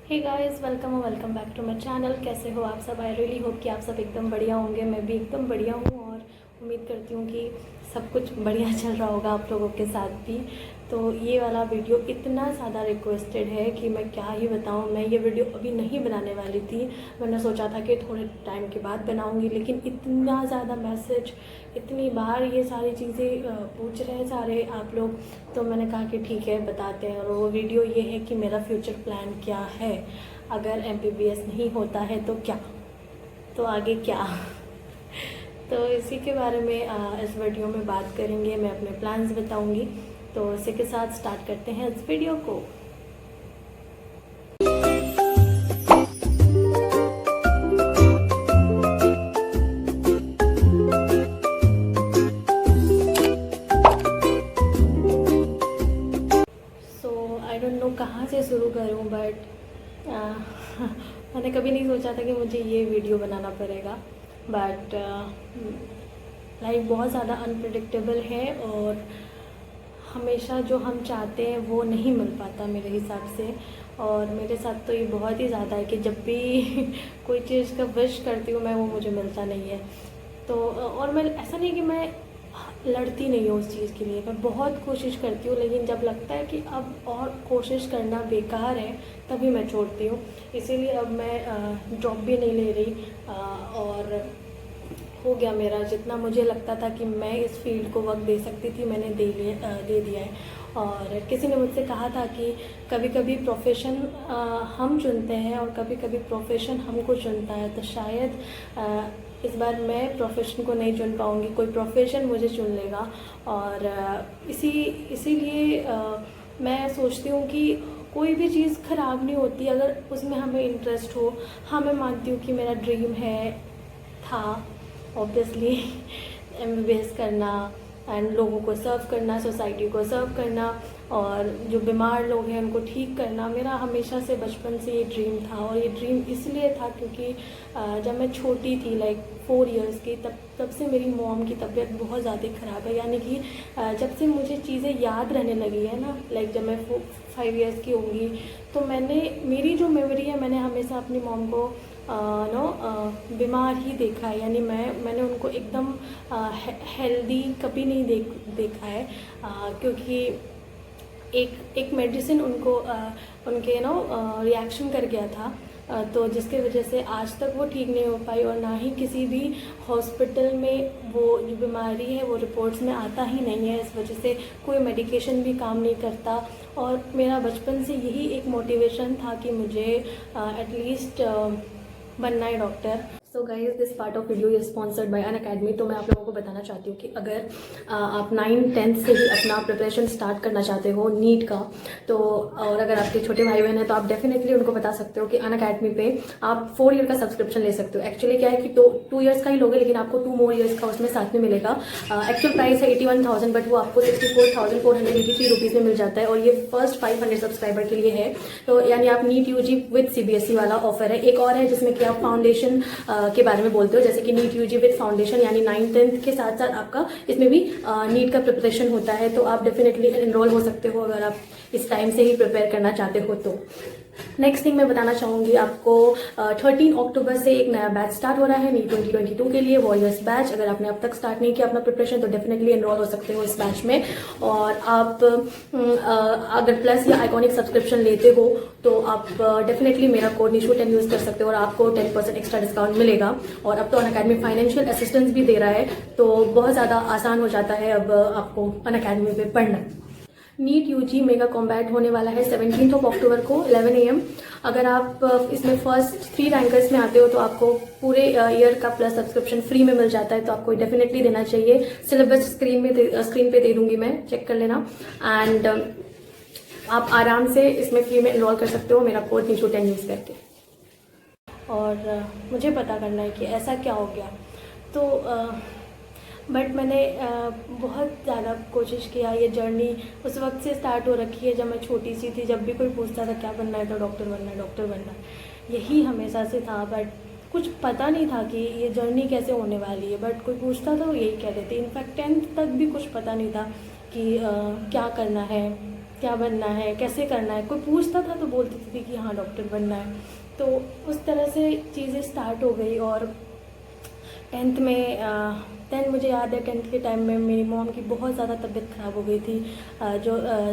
Hey guys, welcome back to my channel. कैसे हो आप सब? आई रियली होप कि आप सब एकदम बढ़िया होंगे। मैं भी एकदम बढ़िया हूँ और उम्मीद करती हूँ कि सब कुछ बढ़िया चल रहा होगा आप लोगों के साथ भी। तो ये वाला वीडियो इतना ज़्यादा रिक्वेस्टेड है कि मैं क्या ही बताऊँ। मैं ये वीडियो अभी नहीं बनाने वाली थी। मैंने सोचा था कि थोड़े टाइम के बाद बनाऊँगी, लेकिन इतना ज़्यादा मैसेज, इतनी बार ये सारी चीज़ें पूछ रहे हैं सारे आप लोग, तो मैंने कहा कि ठीक है बताते हैं। और वो वीडियो ये है कि मेरा फ्यूचर प्लान क्या है, अगर एमबीबीएस नहीं होता है तो क्या, तो आगे क्या। तो इसी के बारे में इस वीडियो में बात करेंगे। मैं अपने प्लान्स बताऊंगी। तो इसी के साथ स्टार्ट करते हैं इस वीडियो को। आई डोंट नो कहाँ से शुरू करूँ, बट मैंने कभी नहीं सोचा था कि मुझे ये वीडियो बनाना पड़ेगा। बट लाइफ बहुत ज़्यादा अनप्रिडिक्टेबल है और हमेशा जो हम चाहते हैं वो नहीं मिल पाता मेरे हिसाब से। और मेरे साथ तो ये बहुत ही ज़्यादा है कि जब भी कोई चीज़ का विश करती हूँ मैं, वो मुझे मिलता नहीं है। तो और मैं ऐसा नहीं कि मैं लड़ती नहीं हूँ उस चीज़ के लिए, मैं बहुत कोशिश करती हूँ, लेकिन जब लगता है कि अब और कोशिश करना बेकार है तभी मैं छोड़ती हूँ। इसीलिए अब मैं जॉब भी नहीं ले रही और हो गया मेरा जितना मुझे लगता था कि मैं इस फील्ड को वक्त दे सकती थी, मैंने दे दिया है। और किसी ने मुझसे कहा था कि कभी कभी प्रोफेशन हम चुनते हैं और कभी कभी प्रोफेशन हमको चुनता है। तो शायद इस बार मैं प्रोफेशन को नहीं चुन पाऊँगी, कोई प्रोफेशन मुझे चुन लेगा। और इसीलिए मैं सोचती हूँ कि कोई भी चीज़ ख़राब नहीं होती अगर उसमें हमें इंटरेस्ट हो। हाँ, मैं मानती हूँ कि मेरा ड्रीम है, था ऑब्वियसली, एमबीबीएस करना एंड लोगों को सर्व करना, सोसाइटी को सर्व करना और जो बीमार लोग हैं उनको ठीक करना। मेरा हमेशा से बचपन से ये ड्रीम था। और ये ड्रीम इसलिए था क्योंकि जब मैं छोटी थी, लाइक 4 इयर्स की, तब से मेरी मॉम की तबीयत बहुत ज़्यादा ख़राब है। यानी कि जब से मुझे चीज़ें याद रहने लगी है ना, लाइक जब मैं 5 इयर्स की होंगी, तो मेरी जो मेमोरी है, मैंने हमेशा अपनी मॉम को बीमार ही देखा है। यानी मैंने उनको एकदम हेल्दी कभी नहीं देखा है। क्योंकि एक मेडिसिन उनको उनके रिएक्शन कर गया था, तो जिसके वजह से आज तक वो ठीक नहीं हो पाई। और ना ही किसी भी हॉस्पिटल में वो जो बीमारी है वो रिपोर्ट्स में आता ही नहीं है। इस वजह से कोई मेडिकेशन भी काम नहीं करता। और मेरा बचपन से यही एक मोटिवेशन था कि मुझे एटलीस्ट बनना है doctor. So guys, this part of video is sponsored by Unacademy. तो मैं आप लोगों को बताना चाहती हूँ कि अगर आप 9-10 से ही अपना प्रिपरेशन स्टार्ट करना चाहते हो नीट का, तो और अगर आपके छोटे भाई बहन हैं तो आप डेफिनेटली उनको बता सकते हो कि अनअकैडमी पे आप 4 ईयर का सब्सक्रिप्शन ले सकते हो। एक्चुअली क्या है कि 2 ईयर्स का ही लोगे, लेकिन आपको 2 मोर ईयर्स का उसमें साथ में मिलेगा। एक्चुअल प्राइस है 81,000, बट वो आपको 64,483 रुपीज़ में मिल जाता है। और ये फर्स्ट 500 सब्सक्राइबर के लिए है। तो यानी आप नीट यूजी विद सीबीएसई वाला ऑफर है। एक और है जिसमें कि आप फाउंडेशन के बारे में बोलते हो, जैसे कि नीट यूजी विद फाउंडेशन, यानी 9th-10th के साथ साथ आपका इसमें भी नीट का प्रिपरेशन होता है। तो आप डेफिनेटली एनरोल हो सकते हो अगर आप इस टाइम से ही प्रिपेयर करना चाहते हो तो। नेक्स्ट थिंग मैं बताना चाहूँगी आपको, 13 अक्टूबर से एक नया बैच स्टार्ट हो रहा है नीट 2022 के लिए, वॉरियर्स बैच। अगर आपने अब तक स्टार्ट नहीं किया अपना प्रिपरेशन तो डेफिनेटली एनरोल हो सकते हो इस बैच में। और आप अगर प्लस या आइकॉनिक सब्सक्रिप्शन लेते हो तो आप डेफिनेटली मेरा कोड निशु10 यूज़ कर सकते हो और आपको 10% एक्स्ट्रा डिस्काउंट मिलेगा। और अब तो अनअकैडमी फाइनेंशियल असिस्टेंस भी दे रहा है, तो बहुत ज़्यादा आसान हो जाता है अब आपको अनअकैडमी पे पढ़ना। नीट यूजी मेगा कॉम्बैट होने वाला है 17 अक्टूबर को 11 AM। अगर आप इसमें फर्स्ट 3 रैंकर्स में आते हो तो आपको पूरे ईयर का प्लस सब्सक्रिप्शन फ्री में मिल जाता है। तो आपको डेफिनेटली देना चाहिए। सिलेबस स्क्रीन पे दे दूंगी मैं, चेक कर लेना। एंड आप आराम से इसमें फ्री में एनरोल कर सकते हो मेरा कोड निशु10 यूज़ करके। और मुझे पता करना है कि ऐसा क्या हो गया। तो बट मैंने बहुत ज़्यादा कोशिश किया। ये जर्नी उस वक्त से स्टार्ट हो रखी है जब मैं छोटी सी थी। जब भी कोई पूछता था क्या बनना है तो डॉक्टर बनना है, डॉक्टर बनना है, यही हमेशा से था। बट कुछ पता नहीं था कि ये जर्नी कैसे होने वाली है। बट कोई पूछता था वो यही कहते थे। इनफैक्ट 10th तक भी कुछ पता नहीं था कि क्या करना है, क्या बनना है, कैसे करना है, कोई पूछता था तो बोलती थी कि हाँ डॉक्टर बनना है। तो उस तरह से चीज़ें स्टार्ट हो गई। और टेंथ में टेंथ मुझे याद है, टेंथ के टाइम में मेरी मॉम की बहुत ज़्यादा तबीयत ख़राब हो गई थी।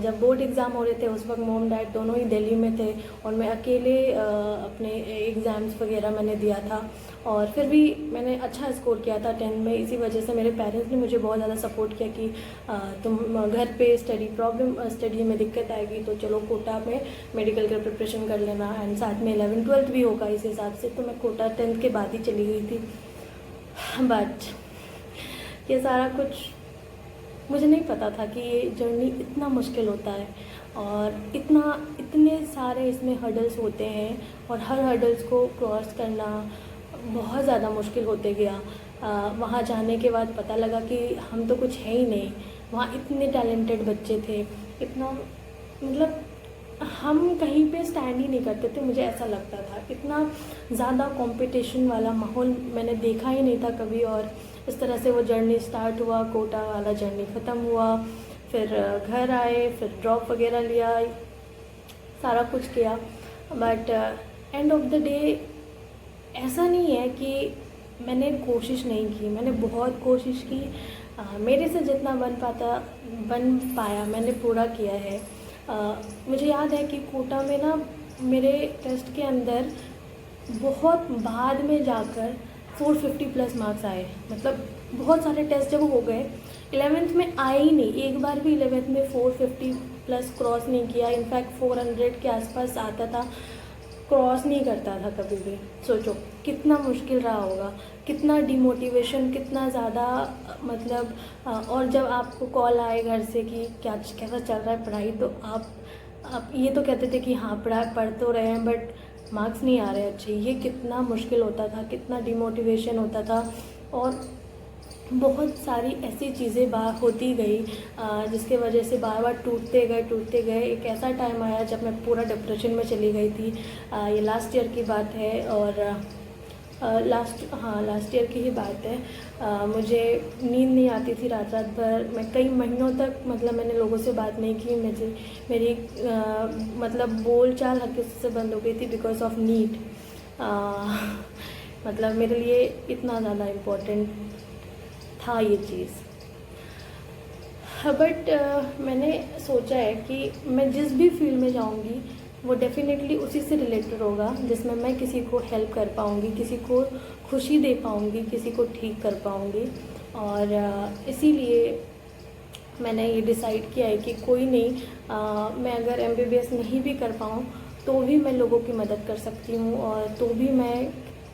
जब बोर्ड एग्ज़ाम हो रहे थे उस वक्त मॉम डैड दोनों ही दिल्ली में थे और मैं अकेले अपने एग्ज़ाम्स वगैरह मैंने दिया था। और फिर भी मैंने अच्छा स्कोर किया था टेंथ में। इसी वजह से मेरे पेरेंट्स ने मुझे बहुत ज़्यादा सपोर्ट किया कि तुम घर पे स्टडी में दिक्कत आएगी तो चलो कोटा में मेडिकल का प्रिपरेशन कर लेना, एंड साथ में 11th 12th भी होगा इस हिसाब से। तो मैं कोटा 10th के बाद ही चली गई थी। बट ये सारा कुछ मुझे नहीं पता था कि ये जर्नी इतना मुश्किल होता है और इतने सारे इसमें हर्डल्स होते हैं और हर हर्डल्स को क्रॉस करना बहुत ज़्यादा मुश्किल होते गया। वहाँ जाने के बाद पता लगा कि हम तो कुछ है ही नहीं। वहाँ इतने टैलेंटेड बच्चे थे, इतना मतलब हम कहीं पे स्टैंड ही नहीं करते थे, मुझे ऐसा लगता था। इतना ज़्यादा कंपटीशन वाला माहौल मैंने देखा ही नहीं था कभी। और इस तरह से वो जर्नी स्टार्ट हुआ, कोटा वाला जर्नी ख़त्म हुआ, फिर घर आए, फिर ड्रॉप वगैरह लिया, सारा कुछ किया। But end of the day ऐसा नहीं है कि मैंने कोशिश नहीं की, मैंने बहुत कोशिश की। मेरे से जितना बन पाया मैंने पूरा किया है। मुझे याद है कि कोटा में ना मेरे टेस्ट के अंदर बहुत बाद में जाकर 450 प्लस मार्क्स आए। मतलब बहुत सारे टेस्ट जब हो गए 11th में आए ही नहीं, एक बार भी 11th में 450 प्लस क्रॉस नहीं किया। इनफैक्ट 400 के आसपास आता था, क्रॉस नहीं करता था कभी भी। सोचो कितना मुश्किल रहा होगा, कितना डिमोटिवेशन, कितना ज़्यादा मतलब। और जब आपको कॉल आए घर से कि कैसा चल रहा है पढ़ाई, तो आप ये तो कहते थे कि हाँ पढ़ तो रहे हैं बट मार्क्स नहीं आ रहे अच्छे। ये कितना मुश्किल होता था, कितना डिमोटिवेशन होता था। और बहुत सारी ऐसी चीज़ें होती गई जिसके वजह से बार बार टूटते गए। एक ऐसा टाइम आया जब मैं पूरा डिप्रेशन में चली गई थी। ये लास्ट ईयर की बात है। और लास्ट ईयर की ही बात है। मुझे नींद नहीं आती थी रात भर। मैं कई महीनों तक मतलब मैंने लोगों से बात नहीं की। मेरी मतलब बोलचाल हल्के से बंद हो गई थी बिकॉज ऑफ नीट। मतलब मेरे लिए इतना ज़्यादा इम्पोर्टेंट था ये चीज़। बट मैंने सोचा है कि मैं जिस भी फील्ड में जाऊंगी वो डेफिनेटली उसी से रिलेटेड होगा जिसमें मैं किसी को हेल्प कर पाऊंगी, किसी को खुशी दे पाऊंगी, किसी को ठीक कर पाऊंगी। और इसीलिए मैंने ये डिसाइड किया है कि कोई नहीं, मैं अगर MBBS नहीं भी कर पाऊँ तो भी मैं लोगों की मदद कर सकती हूँ, और तो भी मैं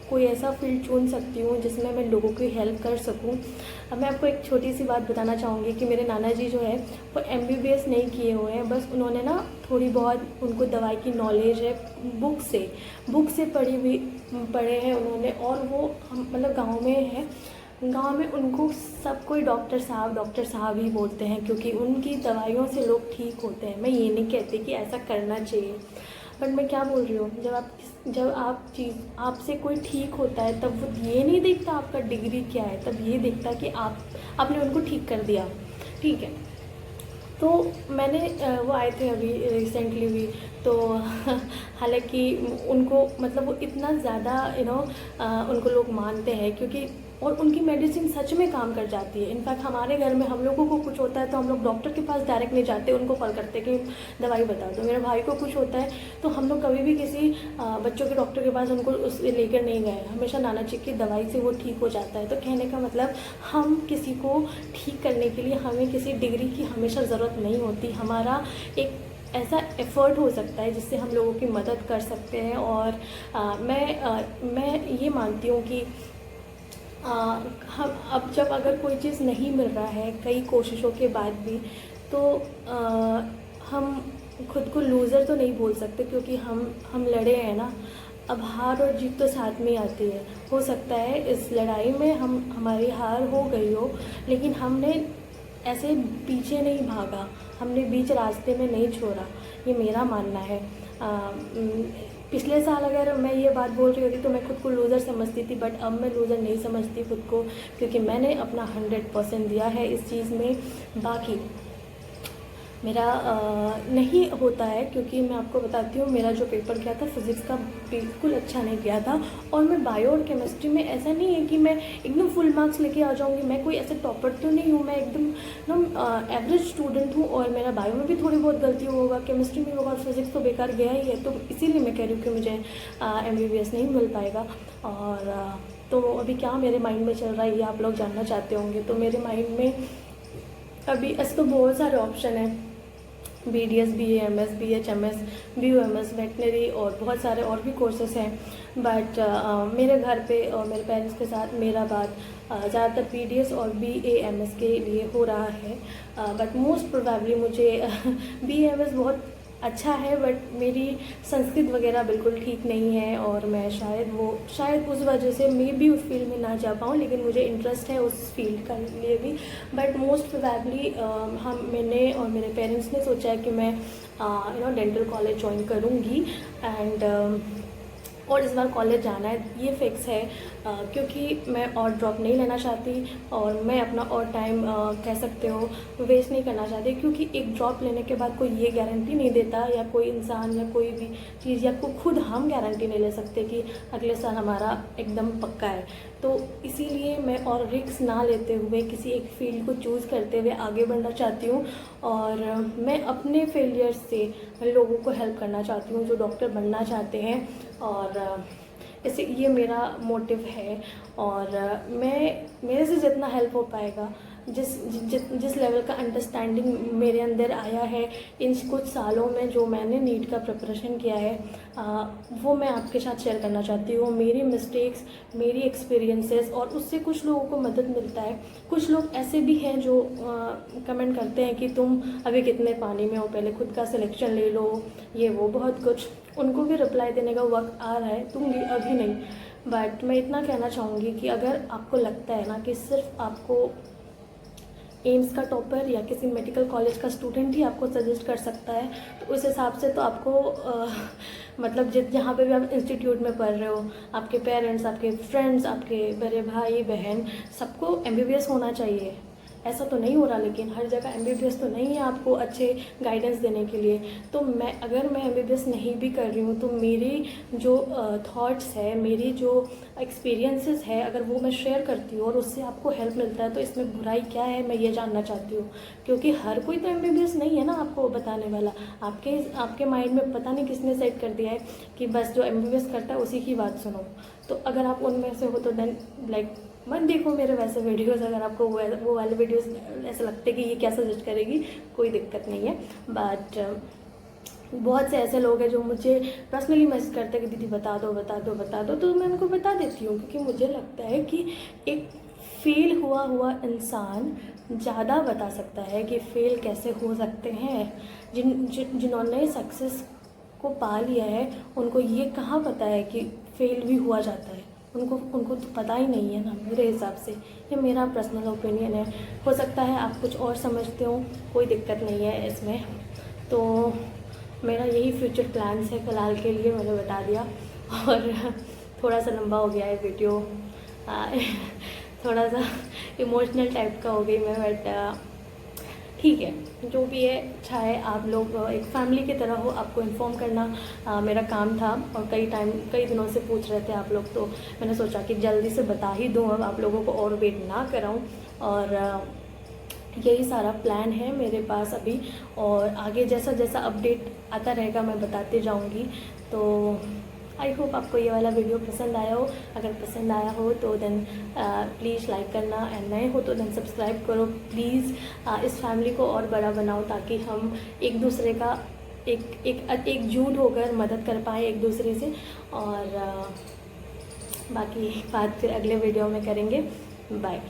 कोई ऐसा फील्ड चुन सकती हूँ जिसमें मैं लोगों की हेल्प कर सकूँ। अब मैं आपको एक छोटी सी बात बताना चाहूँगी कि मेरे नाना जी जो है वो MBBS नहीं किए हुए हैं, बस उन्होंने ना थोड़ी बहुत उनको दवाई की नॉलेज है, बुक से पढ़े हैं उन्होंने। और वो हम मतलब गाँव में है, गांव में उनको सब कोई डॉक्टर साहब ही बोलते हैं क्योंकि उनकी दवाइयों से लोग ठीक होते हैं। मैं ये नहीं कहती कि ऐसा करना चाहिए, बट मैं क्या बोल रही हूँ, जब आपसे कोई ठीक होता है तब वो ये नहीं देखता आपका डिग्री क्या है, तब ये देखता कि आपने उनको ठीक कर दिया। ठीक है, तो मैंने वो आए थे अभी रिसेंटली भी, तो हालांकि उनको मतलब वो इतना ज़्यादा उनको लोग मानते हैं क्योंकि और उनकी मेडिसिन सच में काम कर जाती है। इनफैक्ट हमारे घर में हम लोगों को कुछ होता है तो हम लोग डॉक्टर के पास डायरेक्ट नहीं जाते, उनको कॉल करते कि दवाई बता दो। मेरे भाई को कुछ होता है तो हम लोग कभी भी किसी बच्चों के डॉक्टर के पास उनको लेकर नहीं गए, हमेशा नाना जी की दवाई से वो ठीक हो जाता है। तो कहने का मतलब हम किसी को ठीक करने के लिए हमें किसी डिग्री की हमेशा ज़रूरत नहीं होती। हमारा एक ऐसा एफ़र्ट हो सकता है जिससे हम लोगों की मदद कर सकते हैं। और मैं ये मानती हूँ कि हम अब जब अगर कोई चीज़ नहीं मिल रहा है कई कोशिशों के बाद भी, तो हम खुद को लूज़र तो नहीं बोल सकते क्योंकि हम लड़े हैं ना। अब हार और जीत तो साथ में आती है। हो सकता है इस लड़ाई में हमारी हार हो गई हो, लेकिन हमने ऐसे पीछे नहीं भागा, हमने बीच रास्ते में नहीं छोड़ा, ये मेरा मानना है। पिछले साल अगर मैं ये बात बोल रही होती तो मैं खुद को लूज़र समझती थी, बट अब मैं लूज़र नहीं समझती खुद को, क्योंकि मैंने अपना 100% दिया है इस चीज़ में। बाकी मेरा नहीं होता है, क्योंकि मैं आपको बताती हूँ मेरा जो पेपर गया था फिज़िक्स का बिल्कुल अच्छा नहीं गया था। और मैं बायो और केमिस्ट्री में ऐसा नहीं है कि मैं एकदम फुल मार्क्स लेके आ जाऊँगी, मैं कोई ऐसे टॉपर तो नहीं हूँ, मैं एकदम ना एवरेज स्टूडेंट हूँ। और मेरा बायो में भी थोड़ी बहुत गलती होगा, केमिस्ट्री में होगा, फिज़िक्स तो बेकार गया ही है। तो इसीलिए मैं कह रही हूँ कि मुझे MBBS नहीं मिल पाएगा। और तो अभी क्या मेरे माइंड में चल रहा है ये आप लोग जानना चाहते होंगे। तो मेरे माइंड में अभी ऐसे तो बहुत सारे ऑप्शन हैं, BDS, BAMS, BHMS, BUMS, veterinary और बहुत सारे और भी कोर्सेस हैं। बट मेरे घर पे और मेरे पेरेंट्स के साथ मेरा बात ज़्यादातर BDS और BAMS के लिए हो रहा है। बट मोस्ट प्रोबेबली मुझे BAMS बहुत अच्छा है, बट मेरी संस्कृत वगैरह बिल्कुल ठीक नहीं है और मैं शायद उस वजह से मैं भी उस फील्ड में ना जा पाऊँ। लेकिन मुझे इंटरेस्ट है उस फील्ड का लिए भी। बट मोस्ट प्रोबेबली मैंने और मेरे पेरेंट्स ने सोचा है कि मैं डेंटल कॉलेज ज्वाइन करूँगी। और इस बार कॉलेज जाना है ये फिक्स है, क्योंकि मैं और ड्रॉप नहीं लेना चाहती और मैं अपना और टाइम कह सकते हो वेस्ट नहीं करना चाहती। क्योंकि एक ड्रॉप लेने के बाद कोई ये गारंटी नहीं देता, या कोई इंसान या कोई भी चीज़ या खुद हम गारंटी नहीं ले सकते कि अगले साल हमारा एकदम पक्का है। तो इसीलिए मैं और रिस्क ना लेते हुए किसी एक फील्ड को चूज़ करते हुए आगे बढ़ना चाहती हूँ। और मैं अपने फेलियर्स से लोगों को हेल्प करना चाहती हूँ जो डॉक्टर बनना चाहते हैं। और ऐसे ये मेरा मोटिव है। और मैं मेरे से जितना हेल्प हो पाएगा, जिस लेवल का अंडरस्टैंडिंग मेरे अंदर आया है इन कुछ सालों में जो मैंने नीट का प्रिपरेशन किया है, वो मैं आपके साथ शेयर करना चाहती हूँ। मेरी मिस्टेक्स, मेरी एक्सपीरियंसेस, और उससे कुछ लोगों को मदद मिलता है। कुछ लोग ऐसे भी हैं जो कमेंट करते हैं कि तुम अभी कितने पानी में हो, पहले खुद का सिलेक्शन ले लो, ये वो बहुत कुछ। उनको भी रिप्लाई देने का वक्त आ रहा है, दूँगी, अभी नहीं। बट मैं इतना कहना चाहूँगी कि अगर आपको लगता है ना कि सिर्फ आपको एम्स का टॉपर या किसी मेडिकल कॉलेज का स्टूडेंट ही आपको सजेस्ट कर सकता है, तो उस हिसाब से तो आपको मतलब जहाँ पे भी आप इंस्टीट्यूट में पढ़ रहे हो, आपके पेरेंट्स, आपके फ्रेंड्स, आपके बड़े भाई बहन, सबको MBBS होना चाहिए। ऐसा तो नहीं हो रहा, लेकिन हर जगह MBBS तो नहीं है आपको अच्छे गाइडेंस देने के लिए। तो अगर मैं MBBS नहीं भी कर रही हूँ तो मेरी जो थॉट्स है, मेरी जो एक्सपीरियंसेस है, अगर वो मैं शेयर करती हूँ और उससे आपको हेल्प मिलता है तो इसमें बुराई क्या है, मैं ये जानना चाहती हूँ। क्योंकि हर कोई तो MBBS नहीं है ना आपको बताने वाला। आपके माइंड में पता नहीं किसने सेट कर दिया है कि बस जो MBBS करता है उसी की बात सुनो। तो अगर आप उनमें से हो तो देन मत देखो मेरे वैसे वीडियोस। अगर आपको वो वाले वीडियोस ऐसा लगते कि ये क्या सजेस्ट करेगी, कोई दिक्कत नहीं है। बट बहुत से ऐसे लोग हैं जो मुझे पर्सनली मैसेज करते हैं कि दीदी बता दो बता दो बता दो, तो मैं उनको बता देती हूँ। क्योंकि मुझे लगता है कि एक फेल हुआ इंसान ज़्यादा बता सकता है कि फेल कैसे हो सकते हैं। जिन्होंने सक्सेस को पा लिया है उनको ये कहाँ पता है कि फेल भी हुआ जाता है। उनको तो पता ही नहीं है ना, मेरे हिसाब से। ये मेरा पर्सनल ओपिनियन है, हो सकता है आप कुछ और समझते हो, कोई दिक्कत नहीं है इसमें। तो मेरा यही फ्यूचर प्लान्स है फ़िलहाल के लिए, मैंने बता दिया। और थोड़ा सा लंबा हो गया है वीडियो, थोड़ा सा इमोशनल टाइप का हो गई मैं, बट ठीक है, जो भी है अच्छा है। आप लोग एक फैमिली की तरह हो, आपको इन्फॉर्म करना मेरा काम था। और कई दिनों से पूछ रहे थे आप लोग, तो मैंने सोचा कि जल्दी से बता ही दूँ, अब आप लोगों को और वेट ना कराऊँ। और यही सारा प्लान है मेरे पास अभी। और आगे जैसा जैसा अपडेट आता रहेगा मैं बताते जाऊँगी। तो आई होप आपको ये वाला वीडियो पसंद आया हो। अगर पसंद आया हो तो देन प्लीज़ लाइक करना, एंड नए हो तो देन सब्सक्राइब करो प्लीज़। इस फैमिली को और बड़ा बनाओ ताकि हम एक दूसरे का एकजुट होकर मदद कर पाएँ एक दूसरे से। और बाकी बात फिर अगले वीडियो में करेंगे। बाय।